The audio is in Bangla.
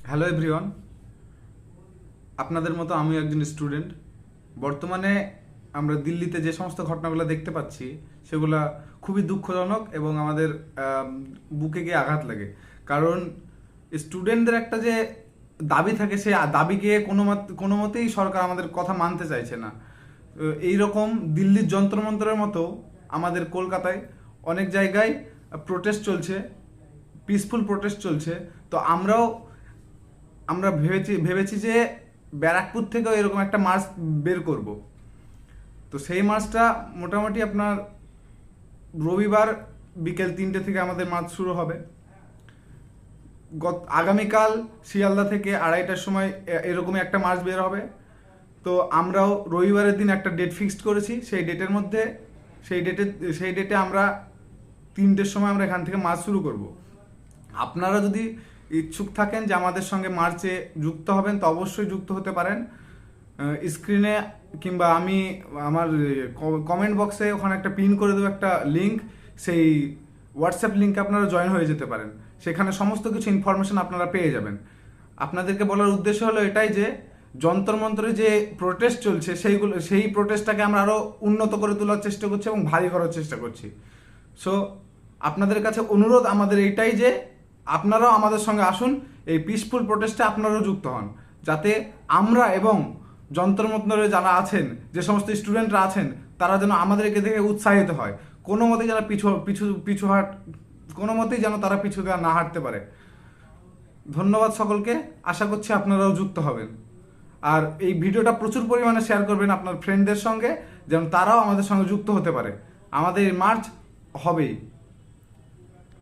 হ্যালো এভরিওয়ান, আপনাদের মতো আমিও একজন স্টুডেন্ট। বর্তমানে আমরা দিল্লিতে যে সমস্ত ঘটনাগুলো দেখতে পাচ্ছি সেগুলা খুবই দুঃখজনক এবং আমাদের বুকে গিয়ে আঘাত লাগে। কারণ স্টুডেন্টদের একটা যে দাবি থাকে, সেই দাবিকে কোনো মতেই সরকার আমাদের কথা মানতে চাইছে না। এই রকম দিল্লির যন্ত্রমন্ত্রের মতো আমাদের কলকাতায় অনেক জায়গায় প্রোটেস্ট চলছে, পিসফুল প্রোটেস্ট চলছে। তো আমরা ভেবেছি যে ব্যারাকপুর থেকেও এরকম একটা মার্চ বের করব। তো সেই মার্চটা মোটামুটি আপনার রবিবার বিকেল 3টে থেকে আমাদের মার্চ শুরু হবে। আগামীকাল শিয়ালদা থেকে 2:30টার সময় এরকমই একটা মার্চ বের হবে। তো আমরাও রবিবারের দিন একটা ডেট ফিক্সড করেছি। সেই ডেটে আমরা 3টের সময় আমরা এখান থেকে মার্চ শুরু করব। আপনারা যদি ইচ্ছুক থাকেন যে আমাদের সঙ্গে মার্চে যুক্ত হবেন, তো অবশ্যই যুক্ত হতে পারেন। স্ক্রিনে কিংবা আমি আমার কমেন্ট বক্সে ওখানে একটা পিন করে দেবো একটা লিঙ্ক। সেই হোয়াটসঅ্যাপ লিঙ্কে আপনারা জয়েন হয়ে যেতে পারেন। সেখানে সমস্ত কিছু ইনফরমেশন আপনারা পেয়ে যাবেন। আপনাদেরকে বলার উদ্দেশ্য হলো এটাই যে যন্ত্রমন্ত্রে যে প্রোটেস্ট চলছে সেই প্রোটেস্টটাকে আমরা আরও উন্নত করে তোলার চেষ্টা করছি এবং ভারী করার চেষ্টা করছি। সো আপনাদের কাছে অনুরোধ আমাদের এইটাই যে আপনারাও আমাদের সঙ্গে আসুন, এই পিসফুল প্রোটেস্টে আপনারাও যুক্ত হন, যাতে আমরা এবং যন্ত্রমন্ত্রে যারা আছেন, যে সমস্ত স্টুডেন্টরা আছেন, তারা যেন আমাদেরকে দেখে উৎসাহিত হয়। কোনো মতেই যেন কোনো মতেই যেন তারা পিছু দেওয়া না হাঁটতে পারে। ধন্যবাদ সকলকে। আশা করছি আপনারাও যুক্ত হবেন। আর এই ভিডিওটা প্রচুর পরিমাণে শেয়ার করবেন আপনার ফ্রেন্ডদের সঙ্গে, যেন তারাও আমাদের সঙ্গে যুক্ত হতে পারে। আমাদের মার্চ হবেই।